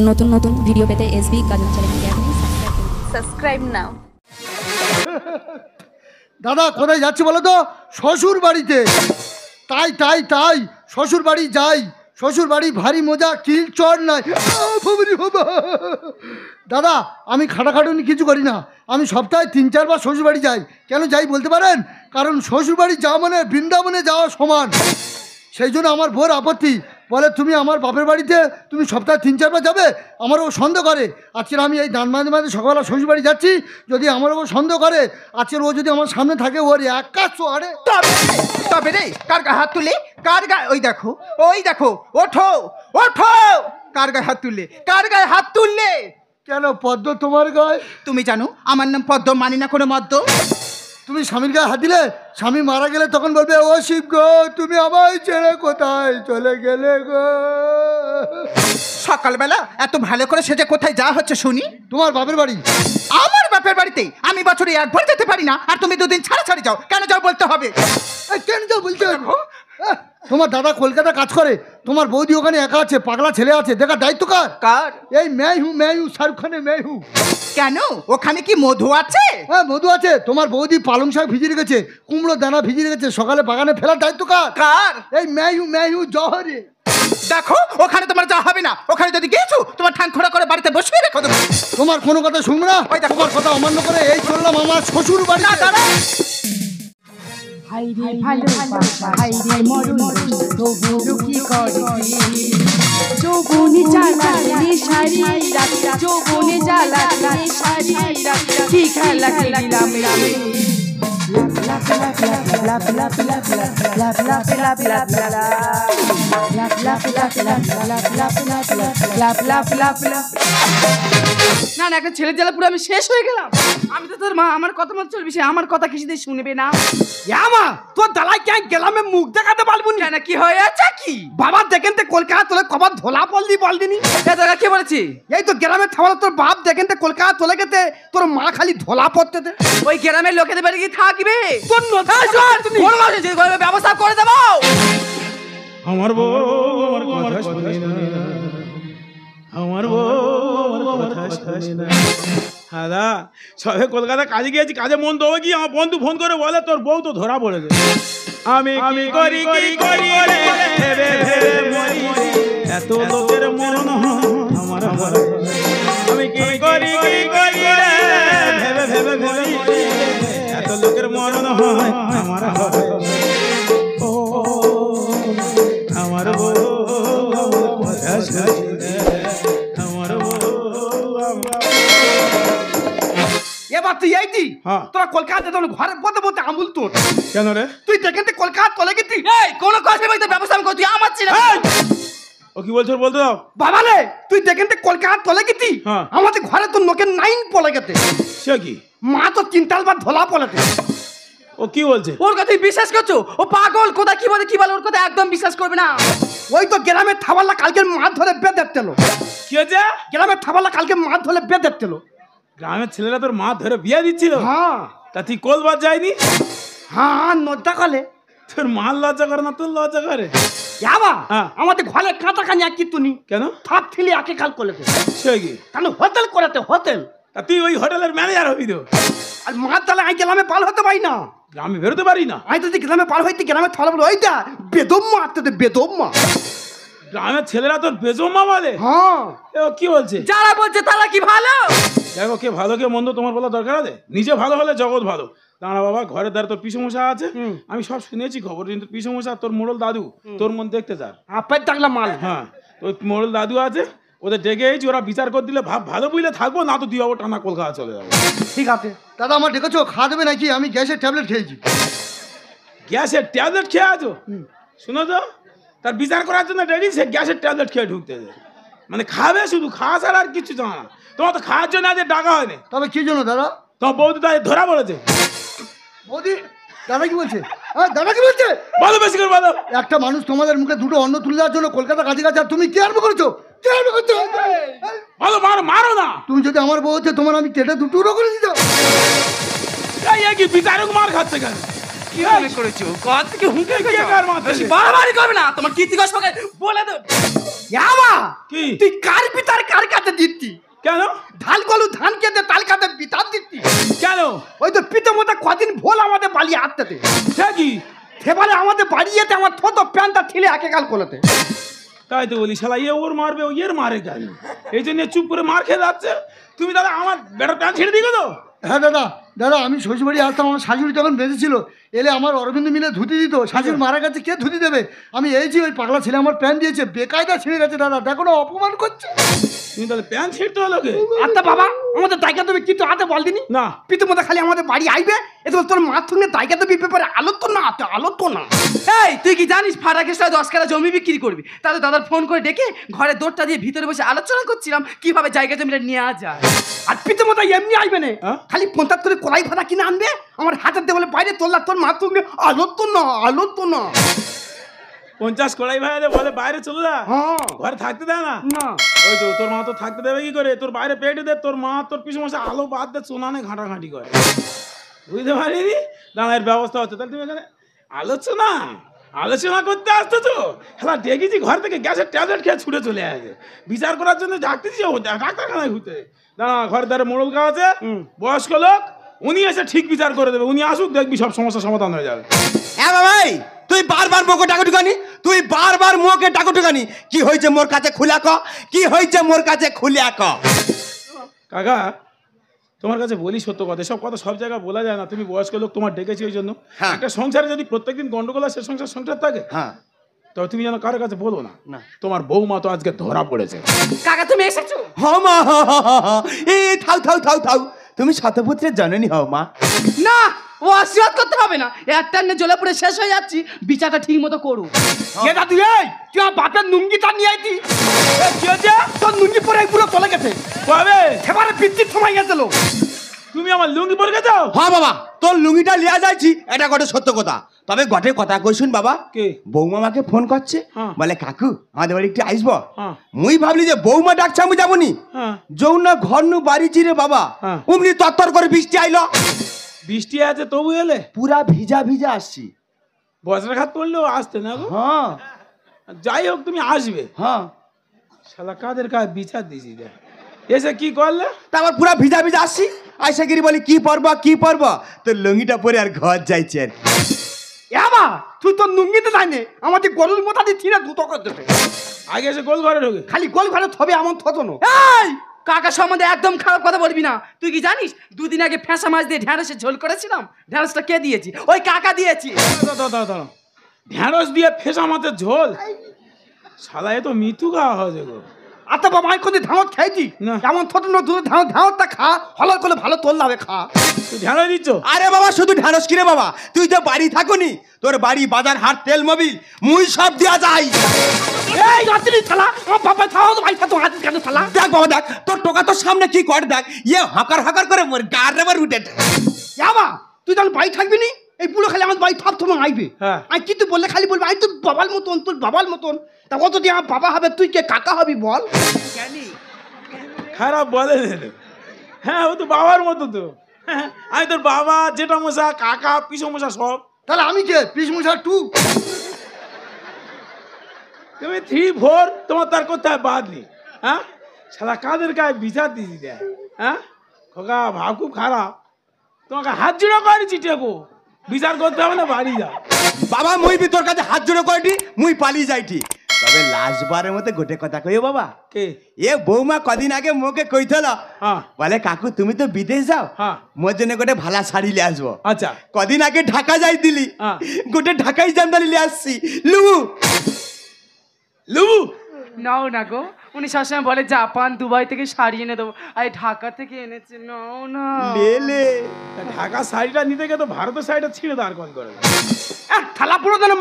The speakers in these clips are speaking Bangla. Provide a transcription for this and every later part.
নতুন নতুন ভিডিও পেতে এসবি কাজল চ্যানেলকে এখনই সাবস্ক্রাইব নাও। দাদা কোথায় যাচ্ছি বলো তো? শ্বশুর বাড়িতে। তাই তাই তাই শ্বশুর বাড়ি যাই। শ্বশুর বাড়ি ভারী মজা, কিল চড় নাই। দাদা আমি খাটাখাটুনি কিছু করি না, আমি সপ্তাহে 3-4 বার শ্বশুর বাড়ি যাই। কেন যাই বলতে পারেন? কারণ শ্বশুর বাড়ি যাওয়া মানে বৃন্দাবনে যাওয়া সমান। সেই জন্য আমার বোর আপত্তি, বলে তুমি আমার বাপের বাড়িতে তুমি সপ্তাহে 3-4 বার যাবে। আমারও সন্দেহ করে। আজকের আমি এই দান মাঝে মাঝে সকালবেলা শ্বশুর বাড়ি যাচ্ছি, যদি আমারও সন্দেহ করে, আজকের ও যদি আমার সামনে থাকে ওর এক কাজ আরে তবে রে কার গায়ে হাত তুলে, কার গায়ে, ওই দেখো ওঠো ওঠো, কার গায়ে হাত তুললে, কার গায়ে হাত তুললে? কেন পদ্ম তোমার গায়ে? তুমি জানো আমার নাম পদ্ম, মানি না কোনো মদ্য। তুমি স্বামীর গায়ে হাত দিলে, স্বামী মারা গেলে তখন বলবে ও শিব গো তুমি আমায় ছেড়ে কোথায় চলে গেলে গো। সকালবেলা এত ভালো করে সেজে কোথায় যাওয়া হচ্ছে শুনি? তোমার বাপের বাড়ি। আমার বাপের বাড়িতে আমি বছরে একবার যেতে পারি না, আর তুমি দুদিন ছাড়া ছাড়ি যাও। কেন যাও বলতে হবে? কেন যাও বলতে হবে? তোমার দাদা কলকাতা কাজ করে, তোমার বৌদি ওখানে একা আছে, পাগলা ছেলে আছে, দেখার দায়িত্ব কার? কার? এই মেহু শাহরুখ খানের মেহু। কেন ওখানে কি মধু আছে? হ্যাঁ মধু আছে। তোমার বৌদি পালং শাক ভিজিয়ে রেখেছে, কুমড়ো দানা ভিজিয়ে রেখেছে, সকালে বাগানে ফেলার দায়িত্ব কার? কার? এই মেহু জহরে। দেখো ওখানে তোমার যা হবে না, ওখানে যদি গিয়েছো তোমার ঠাং খোড়া করে বাড়িতে বসিয়ে রেখো দেবো। তোমার কোনো কথা শুনবো না। ওই দেখো। তোমার কথা অমান্য করে এই চললাম আমার শ্বশুর বাড়ি। না দাঁড়া, হাইরে ভালোবাসা হাইরে মরণ তবু কি করেছি যৌবনে জ্বালালে সারি রাত যৌবনে জ্বালালে সারি রাত কি খেলা খেলিলাম রে না না, একটা ছেলে জ্বালা পুরো আমি শেষ হয়ে গেলাম। আমি তো তোর মা, আমার কথা মতো চলবি, সে আমার কথা কিছুতেই শুনবে না। মা তোর দালাই কেন গেলামে মুখ দেখাতে পারবো না? কেন কি হয়েছে কি? বাবা দেখেন তো কলকাতা তোলে কবার ধোলা বলদিনি। দাদা কে বলেছি? এই তো গ্রামে থামালো তোর বাপ দেখেন তো কলকাতা তোলে গেতে তোর মা খালি ধোলা পড়তে দে। ওই গ্রামের লোকেদের বাড়ি কি থাকবে? তোর ব্যবস্থা করে দেবো। আমার বউ আমার কথা শুনে না, আমার বউ আমার কথা শুনে না। দাদা সবে কলকাতা কাজে গিয়েছি, কাজে মন দেবো কি, আমার বন্ধু ফোন করে বলে তোর বউ তো ধরা পড়েছে। আমি কি করি কি করি রে ভেবে ভেবে মরি, এত লোকের মরণ আমার হয়। আমি কি করি কি করি রে ভেবে ভেবে মরি, এত লোকের মরণ হয় আমার হয়। ও আমার বউ কথা শুনে, আমার বউ এবার তুই এইটি হ্যাঁ। তোরা কলকাতা তোর ঘরে বলতে বলতে আমুল তোর কেন রে? তুই দেখেন তো কলকাতা তোলে গেতি। এই কোনো কাজ নেই, তো ব্যবস্থা আমি করছি, আমার ছিল। ও কি বলছো বলতে দাও। বাবা রে তুই দেখেন তো কলকাতা তোলে গেতি, হ্যাঁ। আমাদের ঘরে তোর নোকের 9 পলে গেতে, সে কি? মা তো 3 বার ধোলা পলেতে। ও কি বলছে? ওর কথাই বিশ্বাস করছো? ও পাগল, কোথা কি বলে কি বলে, ওর কথা একদম বিশ্বাস করবে না। ওই তো গ্রামে থাবাল্লা কালকে মাছ ধরে বেঁধেতেলো, কি হয়েছে? গ্রামে থাবাল্লা কালকে মাছ ধরে বেঁধেতেলো। গ্রামের ছেলেরা তোর মা ধরে বিয়ে দিচ্ছিল? হ্যাঁ তা তুই কলবার যায়নি? হ্যাঁ নদ্দা কালে তোর মা লজ্জা করে না, তোর লজ্জা করে? যাবা হ্যাঁ। আমাদের ঘরে কাঁটা কানি এক কিতুনি কেন? থাপ ফিলি একে কাল করেছে, সে কি? তাহলে হোটেল করাতে হোটেল। তা তুই ওই হোটেলের ম্যানেজার হবি তো? আর মাছ তাহলে আমি গ্রামে পার হতে পারি না, গ্রামে বেরোতে পারি না? আমি যদি গ্রামে পার হইতে গ্রামে থালা বলে ওইটা বেদম্মা আত্মতে বেদম্মা। গ্রামের ছেলেরা তোর বেজমা বলে? হ্যাঁ এ ও কি বলছে? যারা বলছে তারা কি ভালো? দেখো কে ভালো কে মন্দ তোমার বলা দরকার আছে? নিজে ভালো হলে জগৎ ভালো। দাঁড়া বাবা, ঘরের দ্বারা তোর পিসমশা আছে, আমি সব শুনেছি খবর, কিন্তু পিসমশা তোর মোড়ল দাদু তোর মন দেখতে চার। আপের ডাকলা মাল। হ্যাঁ তো ওই মোড়ল দাদু আছে, ওদের ডেকে এসেছি, ওরা বিচার করে দিলে ভাব ভালো বুঝলে থাকবো, না তো দিয়ে যাবো টানা কলকাতা চলে যাবো। ঠিক আছে দাদা আমার ডেকেছো, খাওয়া দেবে নাকি? আমি গ্যাসের ট্যাবলেট খেয়েছি। গ্যাসের ট্যাবলেট খেয়ে আছো? শুনো তো, তার বিচার করার জন্য রেডি, সে গ্যাসের ট্যাবলেট খেয়ে ঢুকতে যায়, মানে খাবে শুধু, খাওয়া ছাড়া আর কিছু জানা না। তোমার তো খাওয়ার জন্য আজ ডাকা হয়নি। তবে কি জন্য দাদা? তোমার বৌদি তাই ধরা পড়েছে। বৌদি দাদা কি বলছে? হ্যাঁ দাদা কি বলছে? বলো বেশি করে বলো। একটা মানুষ তোমাদের মুখে দুটো অন্ন তুলে দেওয়ার জন্য কলকাতা কাজে গেছে, আর তুমি কি আরম্ভ করেছো? কি আরম্ভ করছো? বলো, মারো মারো না। তুমি যদি আমার বউ হচ্ছে, তোমার আমি কেটে দুটো করে দিত। এই কি বিচারক মার খাচ্ছে কেন? কি মনে করেছো? কথা থেকে হুঁকে কে কার মারছে? বেশি বাড়াবাড়ি করবে না, তোমার কীর্তি কষ্ট বলে দেব। ইয়াবা কি? তুই কার পিতার কার কাতে দিচ্ছি কেন ধান কলু ধান কেটে তাল কাতে বিতার দিচ্ছি কেন ওই তো পিতে মতো কদিন ভোল আমাদের বালি আটতে সে কি সেবারে আমাদের বাড়ি যেতে আমার ছোট প্যান্টটা ছিলে একে কাল কোলাতে তাই তো বলি শালা ইয়ে ওর মারবে ও এর মারে কেন এই জন্য চুপ করে মার খেয়ে যাচ্ছে তুমি দাদা আমার বেটার প্যান্ট ছেড়ে দিও তো হ্যাঁ দাদা দাদা আমি শ্বশুরবাড়ি আসতাম, আমার শাশুড়ি তখন বেঁচেছিল, এলে আমার অরবিন্দ মিলে ধুতি দিত। শাশুড়ি মারা গেছে, কে ধুতি দেবে? আমি এইছি, ওই পাগলা ছেলে আমার প্যান্ট দিয়েছে, বেকায়দা ছিঁড়ে গেছে দাদা, দেখো না অপমান করছে। তুমি তাহলে প্যান্ট ছিঁড়তে হলো কে? আচ্ছা বাবা আমাদের দায়িকা তুমি কিন্তু হাতে বলদিনি না পিতে মতো খালি আমাদের বাড়ি আইবে এতে তোর মার সঙ্গে দায়িকা দেবি ব্যাপারে আলোচনা না আলোচনা। এই তুই কি জানিস ফাটা কেসটা 10 কাঠা জমি বিক্রি করবি? তাহলে দাদার ফোন করে ডেকে ঘরে দৌড়টা দিয়ে ভিতরে বসে আলোচনা করছিলাম কিভাবে জায়গা জমিটা নেওয়া যায়। আর পিতে মতো এমনি আইবে না, খালি 50 করে কড়াই ভাড়া কিনে আনবে আমার হাতের দিয়ে বলে বাইরে তোর তোর মার সঙ্গে আলোচনা 50 কড়াই ভাই বলে বাইরে চলে যা, ঘরে থাকতে দেয় না। না ওই তো তোর মা তো থাকতে দেবে কি করে? তোর বাইরে পেটে দে, তোর মা তোর পিছু মাসে আলো বাদ দে, চোনানে ঘাঁটাঘাঁটি করে, বুঝতে পারিনি? দাঁড়ার ব্যবস্থা হচ্ছে। তাহলে তুমি এখানে আলোচনা করতে আসতো তো হ্যাঁ দেখেছি ঘর থেকে গ্যাসের ট্যাবলেট খেয়ে ছুটে চলে আসে বিচার করার জন্য ডাকতেছি ডাক্তারখানায় ঘুরতে। দাঁড়া ঘরের ধারে মোড়ল গাছ আছে, বয়স্ক লোক, উনি এসে ঠিক বিচার করে দেবে। উনি আসুক, দেখবি সব সমস্যার সমাধান হয়ে যাবে। হ্যাঁ ভাই তুই বারবার মোকে টাকা ঢুকানি, তুই বারবার মোকে টাকা ঢুকানি। কি হয়েছে মোর কাছে খুলে ক, কি হয়েছে মোর কাছে খুলে ক। কাকা তোমার কাছে বলি সত্য কথা, সব কথা সব জায়গায় বলা যায় না। তুমি বয়স্ক লোক, তোমার ডেকেছি ওই জন্য। একটা সংসারে যদি প্রত্যেকদিন গন্ডগোল সে সংসার থাকে, হ্যাঁ তবে তুমি যেন কারোর কাছে বলো না। তোমার বৌমা তো আজকে ধরা পড়েছে। কাকা তুমি এসেছো? হ্যাঁ মা, এই থাও তুমি শতপুত্রের জননী হও মা। না ও আশীর্বাদ করতে হবে না, একটা জ্বলে পুড়ে শেষ হয়ে যাচ্ছি, বিচারটা ঠিক মতো করু। কে দাদু এই তুই আমার বাপের নুঙ্গিটা নিয়ে আইতি? কি হয়েছে? তোর নুঙ্গি পরে পুরো চলে গেছে, কবে সেবারে পিত্তির সময় গেছিল। তুমি আমার লুঙ্গি পরে গেছো? হ্যাঁ বাবা তোর লুঙ্গিটা লিয়া যাচ্ছি, এটা গটে সত্য কথা। তবে গটে কথা কইছুন বাবা, কে? বৌমা আমাকে ফোন করছে, বলে কাকু আমাদের বাড়ি একটু আসবো। মুই ভাবলি যে বৌমা ডাকছে আমি যাবনি, যৌনা ঘর নু বাড়ি চিরে বাবা অমনি তত্তর করে বৃষ্টি আইলো। বৃষ্টি আছে তবু এলে? পুরা ভিজা আসছি। বজ্রাঘাত পড়লেও আসতে না গো? হ্যাঁ যাই হোক তুমি আসবে। হ্যাঁ শালা কাদের কাজ বিচার দিছি দেখ, এসে কি করলে? তারপর পুরা ভিজা আসছি, আয়সা গিরি বলি কি পরব তোর লুঙ্গিটা পরে আর ঘর যাইছে। এবা তুই তোর নুঙ্গিতে যাইনে আমাদের গরুর মোটা দিয়ে ছিঁড়ে দুটো করে দেবে। আগে এসে গোল ঘরে ঢোকে, খালি গোল ঘরে থবে এমন থতনো। এই কাকা সম্বন্ধে একদম খারাপ কথা বলবি না। তুই কি জানিস 2 দিন আগে ফেঁসা মাছ দিয়ে ঢ্যাঁড়সের ঝোল করেছিলাম? ঢ্যাঁড়সটা কে দিয়েছি? ওই কাকা দিয়েছি। ঢ্যাঁড়স দিয়ে ফেঁসা মাছের ঝোল? শালা এ তো মৃত্যু খাওয়া হয়েছে গো। আচ্ছা বাবা আমি কোনদিন ধাঁত খাইছি না, এমন থতনো দুধ ধাঁতটা খা, হলার করলে ভালো তোল লাভে খা। তুই ঢ্যাঁড়স দিচ্ছ? আরে বাবা শুধু ঢ্যাঁড়স কিরে বাবা, তুই তো বাড়ি থাকুনি, তোর বাড়ি বাজার হাট তেল মোবিল মুই সব দিয়া যাই। এই রাত্রি থালা আমার বাবা খাওয়া তো ভাই তো হাত কেন থালা। দেখ বাবা দেখ তোর টোকা তোর সামনে কি করে দেখ, ইয়ে হাকার করে মোর গার রেবার উঠে। যাবা তুই তাহলে বাড়ি থাকবি নি? এই পুরো খালি আমার বাড়ি থাপ তোমার আইবে। আমি কিন্তু বললে খালি বলবি আই তোর বাবার মতন, তোর বাবার মতন। তা কত দিয়ে আমার বাবা হবে, তুই কে কাকা হবি বল? খারাপ বলে। হ্যাঁ ও তো বাবার মতো তো। আমি তোর বাবা, জেঠা মশা, কাকা, পিসো মশা সব। তাহলে আমি কে? পিসমশা 2? তুমি 3, 4 তোমার তার কোথায় বাদ নেই। হ্যাঁ শালা কাদের গায়ে বিচার দিছি দেখ। হ্যাঁ খোকা ভাব খুব খারাপ, তোমাকে হাত জোড়া করেছি টেকো, বিচার করতে হবে না, বাড়ি যা। বাবা মুই বি তোর কাছে হাত জোড়ে কয়টি মুই পালিয়ে যাইটি। তবে লাস্ট বারের মতো গোটে কথা কইও বাবা, কে? এ বৌমা কদিন আগে মোকে কইছিল, বলে কাকু তুমি তো বিদেশ যাও, মোর জন্য গোটে ভালা শাড়ি লিয়ে আসবো। আচ্ছা কদিন আগে ঢাকা যাই দিলি, গোটে ঢাকাই জামদানি লিয়ে আসছি। লুবু নাও না গো, উনি সবসময় বলে জাপান দুবাই থেকে শাড়ি এনে দেবো, আর ঢাকা থেকে এনেছে। নাও না লেলে, ঢাকা শাড়িটা নিতে গিয়ে তো ভারতের শাড়িটা ছিঁড়ে দাঁড় কল করে। থালা পুরো যেন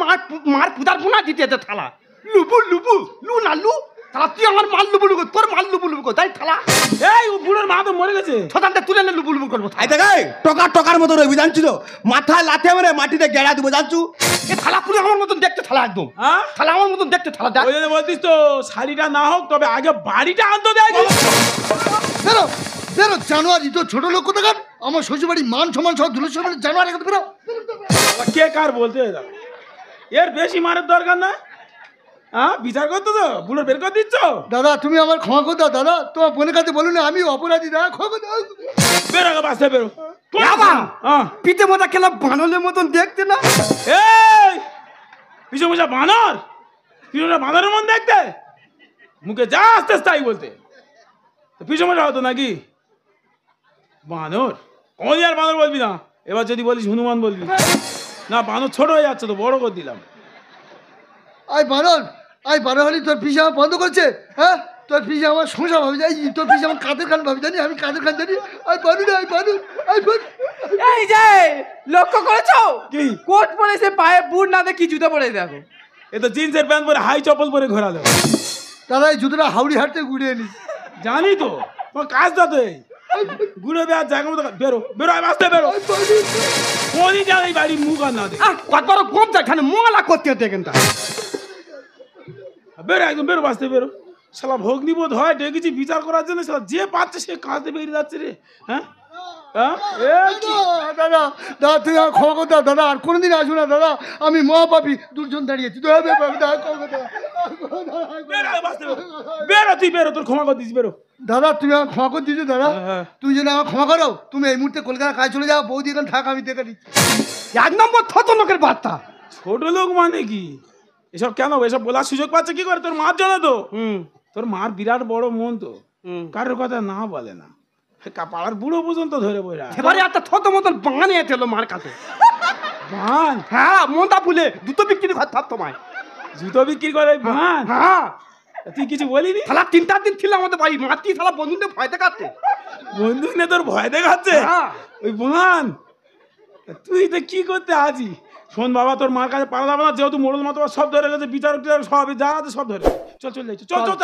মার পুতার পুনা দিতে যেতে থালা লুবু লু না লু থালা। তুই আমার মাল লুবু লুবু, তোর মাল লুবু লুবু তাই থালা। এই ও বুড়োর মা তো মরে গেছে, ছদানটা তুলে নে লুবু লুবু করবো। আই দেখ টকার মতো রবি জানছি তো, মাথা লাথে মেরে মাটিতে গেড়া দিব জানছু। এ থালা পুরো আমার মতন দেখতে থালা, একদম থালা আমার মতন দেখতে থালা। ওই জন্য বলতিস তো শাড়িটা না হোক, তবে আগে বাড়িটা আনতে দেয়। বেরো জানুয়ারি তো ছোট লোক কোথাকার, আমার শ্বশুরবাড়ি মান সমান সব ধুলেশ্বর জানুয়ারি বেরো। কে কার বলতে এর বেশি মারের দরকার না। হ্যাঁ বিচার করতো তো বুড়ো বের করে দিচ্ছ। দাদা তুমি আমার ক্ষমা করে দাও দাদা, তোমার বোনের কাছে বলুন আমি অপরাধী দাদা, ক্ষমা করে দাও। বেরো বাসে বেরো। পিঠে মোটা খেলা বানলের মতন দেখতে না। এই পিছু মোজা বানর, পিছু বানরের মন দেখতে, মুখে যা আসতে তাই বলতে। পিছু মোজা হতো নাকি বানর? কোন আর বানর বলবি না, এবার যদি বলিস হনুমান বলবি না। বানর ছোট হয়ে যাচ্ছে তো, বড় করে দিলাম। আই বানর হলি তোর পিসে আমার বন্ধ করছে। হ্যাঁ তোর পিসে আমার সংসার ভাবি জানি, তোর পিসে আমার কাদের খান ভাবি জানি, আমি কাদের খান জানি। এই যে লক্ষ্য করেছো কি কোট পরেছে, পায়ে বুট না দেখি জুতো পরে দেখো। এ তো জিন্সের প্যান্ট পরে হাই চপ্পল পরে ঘোরালো। দাদা এই জুতোটা হাওড়ি হাট থেকে ঘুরে এলি। জানি তো তোমার কাজটা তো এই ঘুরে আর জায়গা মতো বেরো বেরো আসতে বেরো। কোনই জায়গায় বাড়ি মুখ আর না দে কত বড় কম এখানে মোলা করতে হতে কিন্তু বেরো একদম বেরো বাঁচতে বেরো। শালা ভগ্নিবোধ হয় ডেকেছি বিচার করার জন্য, শালা যে পাচ্ছে সে কাঁদতে বেরিয়ে যাচ্ছে রে। হ্যাঁ দাদা দাদা তুই আমার ক্ষমা করে দাও দাদা, আর কোনোদিন আসবো না দাদা, আমি মহাপাপী দুজন দাঁড়িয়েছি। বেরো তুই বেরো, তোর ক্ষমা করে দিস বেরো। দাদা তুমি আমার ক্ষমা করে দিচ্ছ দাদা, তুই যদি আমার ক্ষমা করো তুমি এই মুহূর্তে কলকাতা কাজ চলে যাও, বৌদি এখানে থাক, আমি দেখে দিচ্ছি। 1 নম্বর ছোট লোকের বার্তা। ছোট লোক মানে কি? এসব কেন এসব বলার সুযোগ পাচ্ছে কি করে? তোর মার জন্য তো। তোর মার বিরাট বড় মন তো, কারোর কথা না বলে না, পাড়ার বুড়ো পর্যন্ত ধরে বইরা। এবারে একটা ছোট মতন বান এলো মার কাছে। বান? হ্যাঁ মনটা ভুলে জুতো বিক্রি করে থাক তোমায়। জুতো বিক্রি করে বান? হ্যাঁ তুই কিছু বলিনি? শালা 3-4 দিন ছিল আমাদের বাড়ি, মাটি শালা বন্ধুদের ভয় দেখাচ্ছে। বন্ধু নে তোর ভয় দেখাচ্ছে ওই বান? তুই তো কি করতে আছি? শোন বাবা, তোর মার কাছে পারা যাবে না, যেহেতু মোড়ল মতো সব ধরে গেছে, বিচার সব যা আছে সব ধরে। চল চল যাই, চল চল।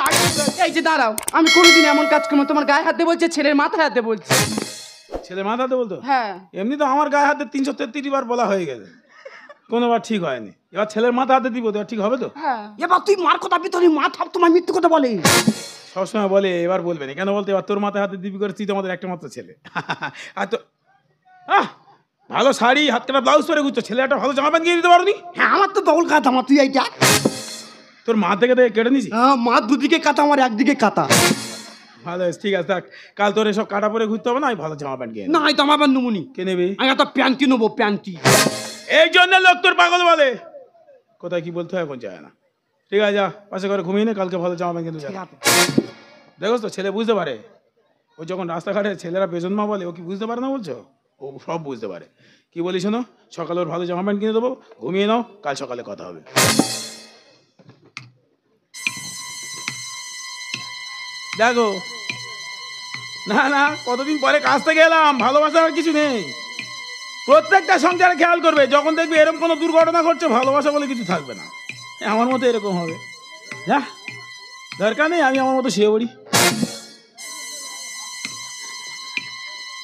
এই যে দাঁড়াও, আমি কোনোদিন এমন কাজ করবো তোমার গায়ে হাত দিয়ে বলছে, ছেলের মাথায় হাত দিয়ে বলছে। ছেলের মাথা হাতে বলতো? হ্যাঁ। এমনি তো আমার গায়ে হাতে 333 বার বলা হয়ে গেছে, কোনোবার ঠিক হয়নি। এবার ছেলের মাথা হাতে দিব তো ঠিক হবে তো? হ্যাঁ। এবার তুই মার কথা ভিতরে মা থাপ তোমায় মৃত্যু কথা বলে সবসময় বলে, এবার বলবে না কেন বলতে? এবার তোর মাথায় হাতে দিবি করে, তুই তো আমাদের একটা মাত্র ছেলে। আর তো ভালো শাড়ি হাত কাটা ব্লাউজ পরে ঘুরছো, ছেলে একটা ভালো জামা প্যান্ট কিনে দিতে পারোনি? হ্যাঁ আমার তো ডবল কাটা, আমার তুই এইটা তোর মা থেকে কেটে নিছি। হ্যাঁ মা দুদিকে কাটা, আমার একদিকে কাটা। ভালো ঠিক আছে, থাক, কাল তোর এসব কাটা পরে ঘুরতে হবে না, আমি ভালো জামা প্যান্ট কিনে। না এই তো আমার নমুনি কে নেবে? আমি একটা প্যান্টি নেবো, প্যান্টি। এই জন্য লোক তোর পাগল বলে, কোথায় কি বলতে হয় এখন যায় না। ঠিক আছে যা পাশে করে ঘুমিয়ে নে, কালকে ভালো জামা প্যান্ট কিনতে যা। দেখো তো ছেলে বুঝতে পারে, ও যখন রাস্তাঘাটে ছেলেরা বেজন মা বলে, ও কি বুঝতে পারে না বলছো? ও সব বুঝতে পারে। কি বলিস শোনো, সকালে ওর ভালো জামা প্যান্ট কিনে দেবো, ঘুমিয়ে নাও, কাল সকালে কথা হবে। দেখো না না, কতদিন পরে কাজ থেকে এলাম, ভালোবাসার কিছু নেই। প্রত্যেকটা সংসারে খেয়াল করবে, যখন দেখবে এরকম কোনো দুর্ঘটনা ঘটছে, ভালোবাসা বলে কিছু থাকবে না। আমার মতো এরকম হবে, যা দরকার নেই, আমি আমার মতো শুয়ে পড়ি।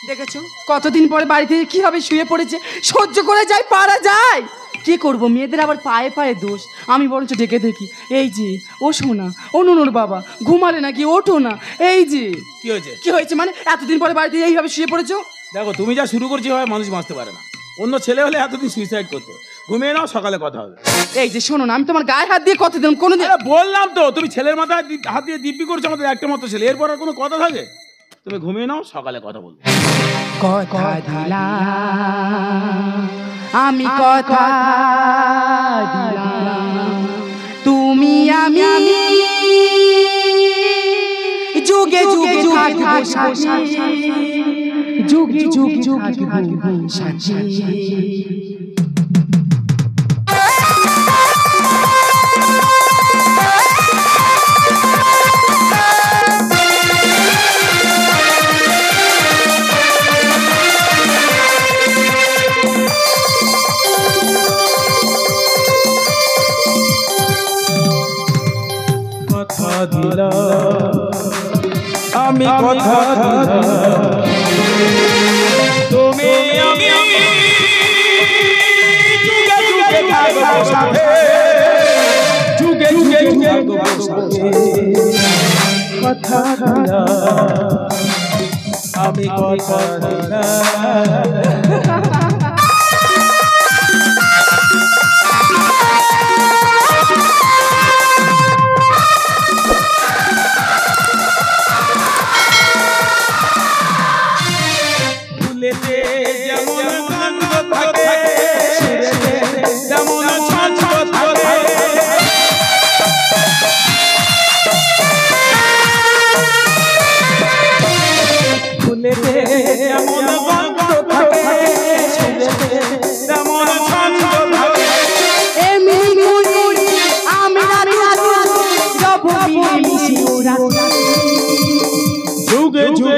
দেখেছো কতদিন পরে বাড়িতে কিভাবে শুয়ে পড়েছে, সহ্য করে যায়, পারা যায় কি করব? মেয়েদের আবার পায়ে পায়ে দোষ। আমি বরঞ্চ ডেকে দেখি, এই যে ও শোনা, ও নুনুর বাবা ঘুমালে নাকি, ওঠো না। এই যে কি হয়েছে? কি হয়েছে মানে এতদিন পরে বাড়িতে এইভাবে শুয়ে পড়েছো? দেখো তুমি যা শুরু করছি হয়, মানুষ বাঁচতে পারে না। অন্য ছেলে হলে এতদিন সুইসাইড করতো। ঘুমিয়ে নাও, সকালে কথা হবে। এই যে শোনো না, আমি তোমার গায়ে হাত দিয়ে কথা দিলাম, কোনোদিন বললাম তো, তুমি ছেলের মাথায় হাত দিয়ে দিব্যি করছো, আমাদের একটা মাত্র ছেলে, এরপর আর কোনো কথা থাকে? তুমি ঘুমিয়ে নাও, সকালে কথা বলবো। কথা দিলাম আমি, কথা দিলাম তুমি আমি, যুগে যুগে থাকবো সাথী, যুগে যুগে থাকবো সাথী। আমি কথা দিলাম তুমি আমি, যুগে যুগে থাকবো সাথে, যুগে যুগে থাকবো সাথে। কথা দিলাম আমি, কথা দিলাম।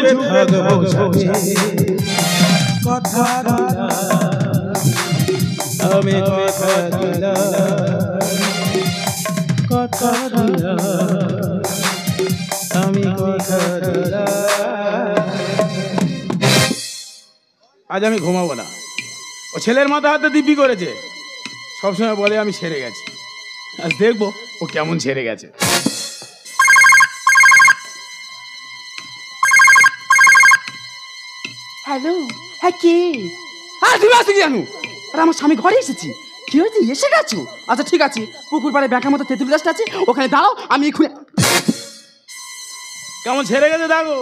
থাকবো কথা আমি কথা কথা আমি কথা আজ আমি ঘুমাবো না। ও ছেলের মাথা হাতে দিব্যি করেছে, সবসময় বলে আমি সেরে গেছি। আজ দেখবো ও কেমন ছেড়ে গেছে। হ্যালো, হ্যাঁ কে? হ্যাঁ তুমি আসতে কি জানো? আরে আমার স্বামী ঘরে এসেছি। কি হয়েছে, এসে গেছো? আচ্ছা ঠিক আছে, পুকুর পাড়ে ব্যাঁকার মতো তেঁতুল গাছটা আছে, ওখানে দাঁড়াও, আমি এক্ষুনি। কেমন ছেড়ে গেছে দেখো।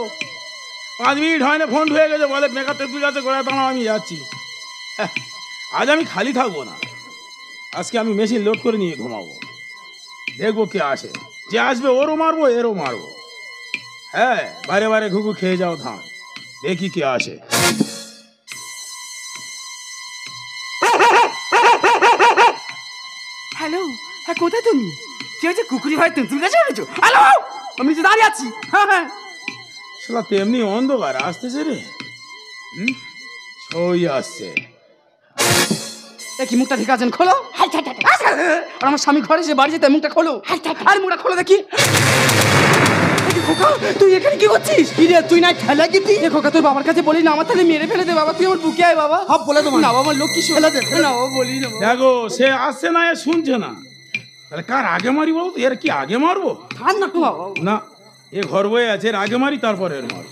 5 মিনিট হয় না ফোন হয়ে গেছে, বলে মেকআপ তেঁতুল গাছে গোড়ায় দাঁড়াও, আমি যাচ্ছি। আজ আমি খালি থাকবো না, আজকে আমি মেশিন লোড করে নিয়ে ঘুমাবো। দেখবো কে আসে, যে আসবে ওরও মারবো এরও মারবো। হ্যাঁ, বারে বারে ঘুঘু খেয়ে যাও ধান, দেখি কে আসে। হ্যালো, হ্যাঁ কোথায় তুমি? কি হয়েছে, কুকুরি ভাই তেঁতুল গাছে উঠেছো? হ্যালো, আমি নিচে দাঁড়িয়ে আছি। হ্যাঁ হ্যাঁ, শালা তেমনি অন্ধকার আসতেছে রে। সই আসছে। কি মুখটা ঠিক আছেন, খোলো। আর আমার স্বামী ঘরে এসে বাড়ি যেতে, মুখটা খোলো। আর মুখটা খোলো দেখি। তুই এখানে কি করছিস? তুই না খেলা কি তুই? খোকা তোর বাবার কাছে বলি না, আমার তাহলে মেরে ফেলে দে বাবা, তুই আমার বুকে আয় বাবা। সব বলে দেবো না বাবা, লোক কি ফেলে দে না বাবা, বলি না। দেখো সে আসছে না, এ শুনছে না, তাহলে কার আগে মারি বল? এর কি আগে মারবো? থাক না তো বাবা, না, এ ঘর বয়ে আছে, এর আগে মারি তারপরে এর মারবো।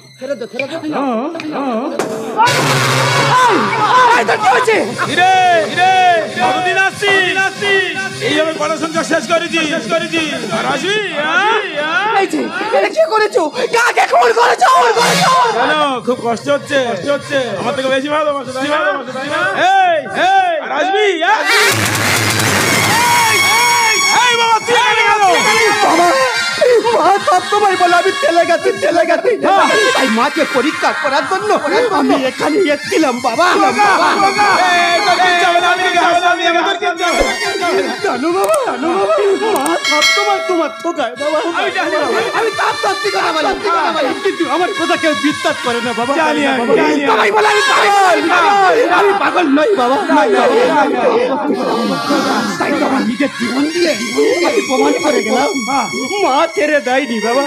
এইভাবে পড়া সংখ্যা শেষ করেছি। আর আসবি? কি করেছো? কাকে খুন করেছো? কেন খুব কষ্ট হচ্ছে? আমার থেকে বেশি ভালোবাসো তাই না? আর আসবি? বাবা তুই এখানে গেল? তোমায় বলে আমি চলে গেছি। তাই মাকে পরীক্ষা করার জন্য আমি এখানে এসেছিলাম বাবা। জানো বাবা, তোমার ঠোকায় বাবা। আমি তার সত্যি কথা বলি, কিন্তু আমার কথা কেউ বিশ্বাস করে না বাবা। সবাই বলে আমি পাগল নই বাবা। তাই তো আমার নিজের জীবন দিয়ে আমি প্রমাণ করে গেলাম মা ছেড়ে দেয়নি বাবা।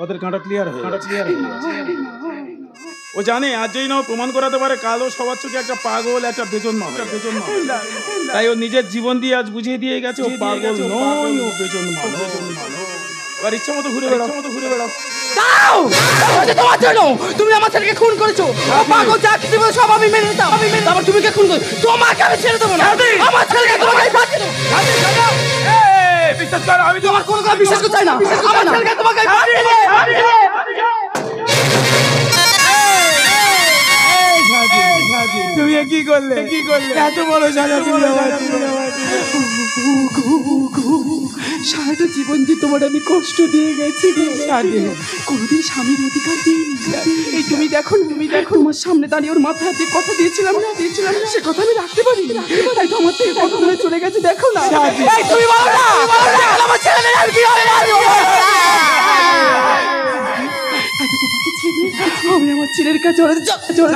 ওদের কাঁটা ক্লিয়ার হয়ে ও জানে আজ যদি না প্রমাণ করাতে পারে, কালো সবার চোখে একটা পাগল, একটা বেজন মা। তাই ও নিজের জীবন দিয়ে আজ বুঝিয়ে দিয়ে গেছে ও পাগল নয়, ও বেজন মা। এবার ইচ্ছা মতো ঘুরে বেড়াও। দাও, তোমার জন্য তুমি আমার ছেলেকে খুন করেছো। পাগল যা কিছু বলে সব আমি মেনে নিতাম, তারপর তুমি কে খুন করেছো? তোমাকে আমি ছেড়ে দেবো না, আমার ছেলেকে তোমাকে ফাঁসি দেবো। বিশ্বাস করো, আমি তোমার কোনো কথা বিশ্বাস করতে চাই না, আমার ছেলেকে তোমাকে ফাঁসি দেবো। তুমি কি করলে? এত বড় সাজা তুমি সারাটা জীবন যে তোমার আমি কষ্ট দিয়ে গেছি, কোনোদিন স্বামীর অধিকার দিইনি। এই তুমি দেখো তোমার সামনে দাঁড়িয়ে ওর মাথায় যে কথা দিয়েছিলাম না, সে কথা আমি রাখতে পারি। তাই তো আমার থেকে কথা বলে চলে গেছে, দেখো না। তুমি বলো না আমার ছেলে আর কি হবে? তোমাকে ছেড়ে আমি আমার ছেলের কাছে চলে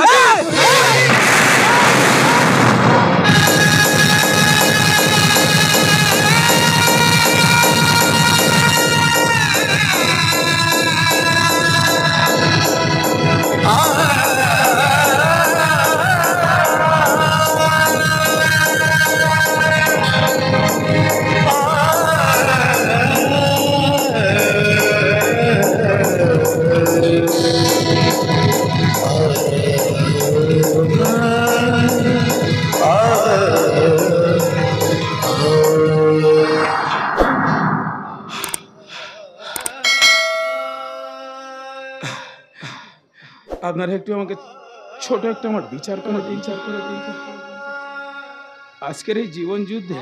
আপনারা একটু আমাকে ছোট একটা আমার বিচার করে দিন। আজকের এই জীবন যুদ্ধে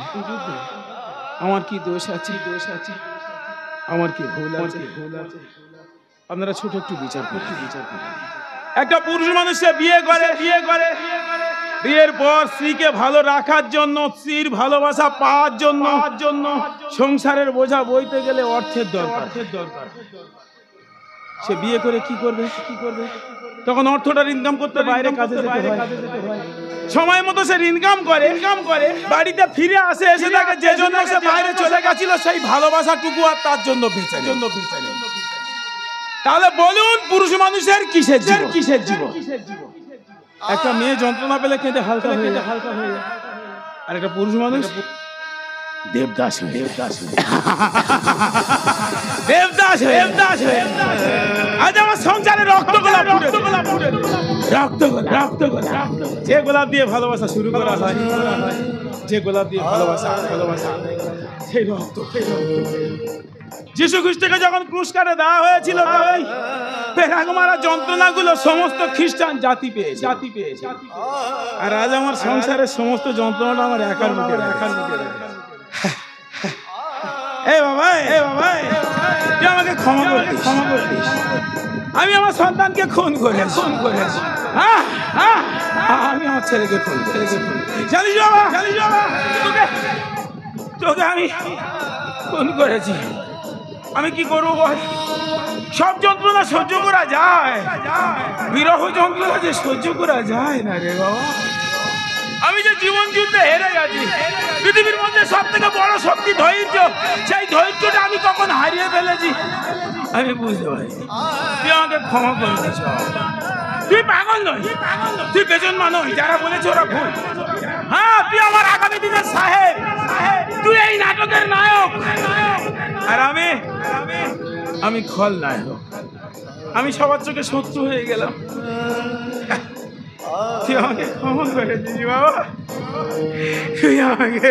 আমার কি দোষ আছে আমার কি ভুল আছে আপনারা ছোট একটু বিচার করুন একটা পুরুষ মানুষে বিয়ে করে বিয়ের পর স্ত্রীকে ভালো রাখার জন্য স্ত্রীর ভালোবাসা পাওয়ার জন্য সংসারের বোঝা বইতে গেলে অর্থের দরকার সে বিয়ে করে কি করবে তখন অর্থটা ইনকাম করতে বাইরে কাজে যেতে হয় সময় মতো সে ইনকাম করে বাড়িতে ফিরে আসে এসে তাকে যে জন্য সে বাইরে চলে গেছিল সেই ভালোবাসাটুকু আর তার জন্য বেঁচে নেই। তাহলে বলুন পুরুষ মানুষের কিসের জীবন একটা মেয়ে যন্ত্রণা পেলে কেঁদে হালকা হয়ে যায় আর একটা পুরুষ মানুষ দেবদাস আজ আমার সংসারে রক্ত যে গোলাপ দিয়ে ভালোবাসা শুরু করা হয় যে গোলাপ দিয়ে ভালোবাসা সেই রক্ত যীশু খ্রিস্টকে যখন ক্রুশ কাটে দেওয়া হয়েছিল তখন পেরাগ মারা যন্ত্রণাগুলো সমস্ত খ্রিস্টান জাতি পেয়েছে আর আজ আমার সংসারের সমস্ত যন্ত্রণাটা আমার একার মুখে এ বাবা তুই আমাকে ক্ষমা করতিস আমি আমার সন্তানকে খুন করেছি আমি আমার ছেলেকে খুন করেছি জানিস বাবা তোকে আমি খুন করেছি আমি কি করবো বল সব যন্ত্রণা সহ্য করা যায় বিরহ যন্ত্রণা যে সহ্য করা যায় না রে বাবা আমি যে জীবন যুদ্ধে হেরে গেছি পৃথিবীর মধ্যে সব থেকে বড় শক্তি ধৈর্য সেই ধৈর্যটা আমি কখন হারিয়ে ফেলেছি আমি বুঝতে পারি তুই আমাকে ক্ষমা করে দিস তুই পাগল নয় তুই পেছন মানুষ যারা বলেছে ওরা ভুল হ্যাঁ তুই আমার আগামী দিনের সাহেব তুই এই নাটকের নায়ক আর আমি খলনায়ক আমি সবার চোখে শত্রু হয়ে গেলাম তুই আমাকে ক্ষমা করে দিস বাবা তুই আমাকে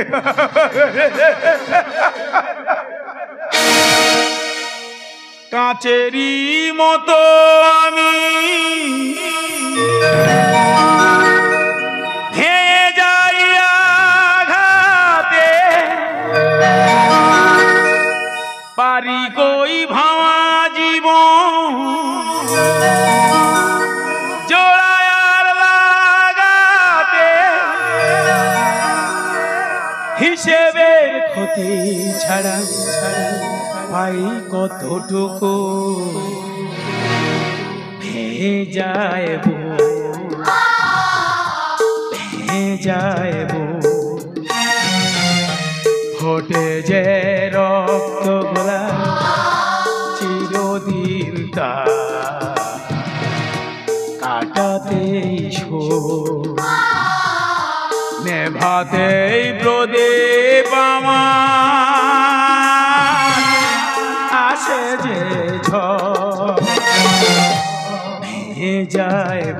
কাঁচেরই মতো আমি ভেঙে যাই আঘাতে পারি কই ভাঙা জীবন জোড়ায়ার লাগাতে হিসেবের ক্ষতি ছাড়া পাই কতটুকু ভেজায়ব ফোটে যে রক্ত গোলা চিরদিন তা কাটাতেই নেভাতেই প্রদীপ আমার আসে যে ভেজায়ব